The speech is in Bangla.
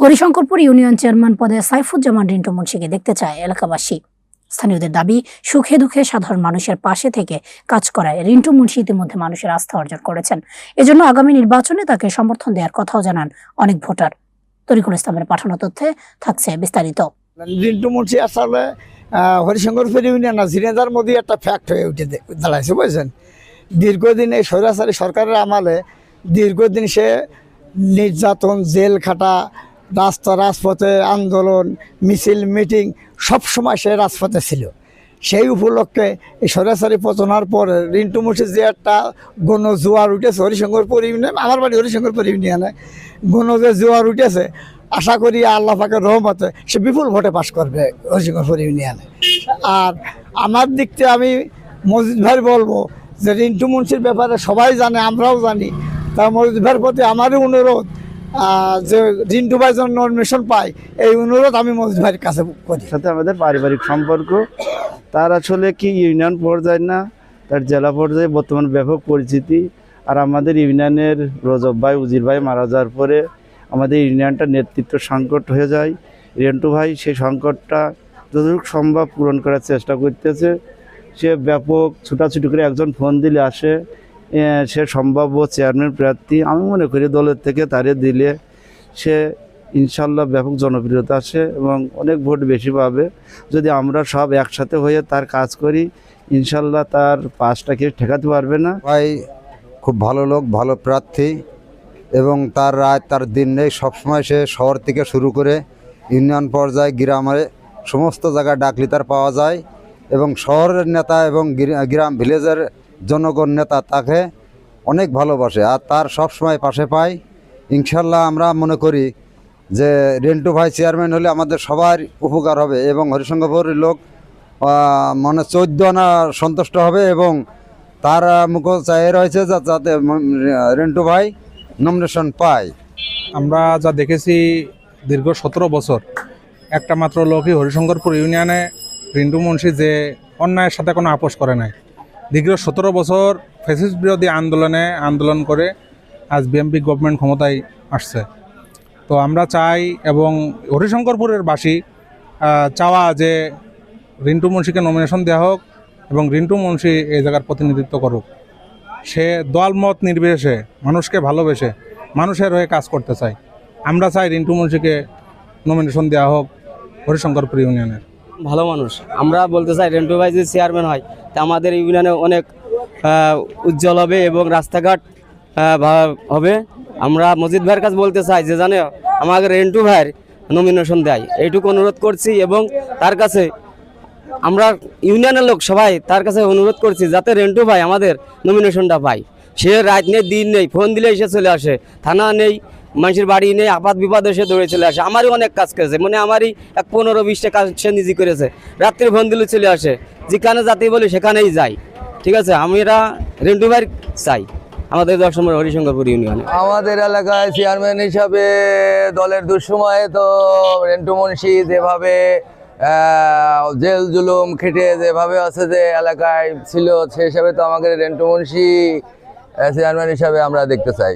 হরিশঙ্করপুর ইউনিয়ন চেয়ারম্যান পদে সাইফুজ্জামান রিন্টু মুন্সিকে দেখতে চায় এলাকাবাসী। স্থানীয়দের দাবি, সুখে দুঃখে সাধারণ মানুষের পাশে থেকে কাজ করায় রিন্টু মুন্সি ইতিমধ্যে মানুষের আস্থা অর্জন করেছেন। এজন্য আগামী নির্বাচনে তাকে সমর্থন দেওয়ার কথাও জানান অনেক ভোটার। তরিকুল ইসলামের পাঠানো তথ্যে থাকছে বিস্তারিত। রিন্টু মুন্সি আসলে হরিশঙ্করপুর ইউনিয়ন ঝিনেদার মধ্যে একটা ফ্যাক্ট হয়ে উঠে দাঁড়াইছে, বুঝছেন। দীর্ঘদিন এই স্বৈরাচারী সরকারের আমলে দীর্ঘদিন সে নির্যাতন, জেল খাটা, রাজপথে আন্দোলন, মিছিল, মিটিং সবসময় সে রাজপথে ছিল। সেই উপলক্ষে এই স্বৈরাচারী পতনের পর রিন্টু মুন্সির যে একটা গণজোয়ার উঠেছে হরিশঙ্করপুর ইউনিয়ন, আমার বাড়ি হরিশঙ্করপুর ইউনিয়নে, যে জোয়ার উঠেছে, আশা করি আল্লাহ পাকের রহমতে সে বিপুল ভোটে পাশ করবে হরিশঙ্করপুর ইউনিয়নে। আর আমার দিক থেকে আমি মজিদ ভাই বলবো যে রিন্টু মুন্সির ব্যাপারে সবাই জানে, আমরাও জানি। তা মজিদ ভাইয়ের প্রতি আমারই অনুরোধ যে রিন্টু ভাই যেন নমিনেশন পায়, এই অনুরোধ আমি মজিদ ভাইয়ের কাছে করি। সাথে আমাদের পারিবারিক সম্পর্ক, তার আসলে কি ইউনিয়ন পর্যায়ে না, তার জেলা পর্যায়ে বর্তমান ব্যাপক পরিচিতি। আর আমাদের ইউনিয়নের রজব ভাই, উজির ভাই মারা যাওয়ার পরে আমাদের ইউনিয়নটা নেতৃত্ব সংকট হয়ে যায়। রিন্টু ভাই সেই সংকটটা যতটুকু সম্ভব পূরণ করার চেষ্টা করতেছে। সে ব্যাপক ছুটাছুটি করে একজন ফোন দিলে আসে, সে সম্ভাব্য চেয়ারম্যান প্রার্থী। আমি মনে করি দলের থেকে তারে দিলে সে ইনশাল্লাহ ব্যাপক জনপ্রিয়তা আসে এবং অনেক ভোট বেশি পাবে। যদি আমরা সব একসাথে হয়ে তার কাজ করি, ইনশাল্লাহ তার পাশটাকে ঠেকাতে পারবে না। ভাই খুব ভালো লোক, ভালো প্রার্থী এবং তার রাত তার দিন নেই। সবসময় সে শহর থেকে শুরু করে ইউনিয়ন পর্যায়ে, গ্রামে সমস্ত জায়গায় ডাকলি তার পাওয়া যায় এবং শহরের নেতা এবং গ্রাম ভিলেজের জনগণ নেতা তাকে অনেক ভালোবাসে আর তার সবসময় পাশে পায়। ইনশাল্লাহ আমরা মনে করি যে রিন্টু ভাই চেয়ারম্যান হলে আমাদের সবার উপকার হবে এবং হরিশঙ্করপুরের লোক মানে 14 আনা সন্তুষ্ট হবে এবং তার মুখ চাই রয়েছে যাতে রিন্টু ভাই নমিনেশন পায়। আমরা যা দেখেছি দীর্ঘ 17 বছর একটা মাত্র লোকই হরিশঙ্করপুর ইউনিয়নে রিন্টু মুন্সি যে অন্যায়ের সাথে কোনো আপোষ করে নাই। দীর্ঘ 17 বছর ফ্যাসিস্ট বিরোধী আন্দোলন করে আজ বিএনপি গভর্নমেন্ট ক্ষমতায় আসছে। তো আমরা চাই এবং হরিশঙ্করপুরের বাসী চাওয়া যে রিন্টু মুন্সিকে নমিনেশন দেওয়া হোক এবং রিন্টু মুন্সি এই জায়গার প্রতিনিধিত্ব করুক। সে দলমত নির্বিশেষে মানুষকে ভালোবেসে মানুষের হয়ে কাজ করতে চায়। আমরা চাই রিন্টু মুন্সিকে নমিনেশন দেওয়া হোক হরিশঙ্করপুর ইউনিয়নের। ভালো মানুষ, আমরা বলতে চাই রিন্টু ভাই যদি চেয়ারম্যান হয় তা আমাদের ইউনিয়নে অনেক উজ্জ্বল হবে এবং রাস্তাঘাট হবে। আমরা মজিদ ভাইয়ের কাছে বলতে চাই যে জানে আমাকে রিন্টু ভাইয়ের নমিনেশন দেয়, এইটুকু অনুরোধ করছি এবং তার কাছে আমরা ইউনিয়নের লোক সবাই তার কাছে অনুরোধ করছি যাতে রিন্টু ভাই আমাদের নমিনেশনটা পায়। সে রাত নেই, দিন নেই, ফোন দিলে এসে চলে আসে, থানা নেই, মানুষের বাড়ি নেই, আপাত বিপদ এসে দৌড়ে চলে আসে। আমারই অনেক কাজ করেছে, মানে আমারই 15-20টা কাজ সে নিজে করেছে। রাত্রে ফোন দিলে চলে আসে, যেখানে যাতে বলি সেখানেই যাই। ঠিক আছে, আমরা রিন্টু ভাই চাই আমাদের 10 নম্বর হরিশঙ্করপুর ইউনিয়নে। আমাদের এলাকায় চেয়ারম্যান হিসাবে দলের দুঃসময়ে তো রিন্টু মুন্সি যেভাবে জেল জুলুম খেটে যেভাবে আছে যে এলাকায় ছিল, সে হিসাবে তো আমাদের রিন্টু মুন্সি চেয়ারম্যান হিসাবে আমরা দেখতে চাই।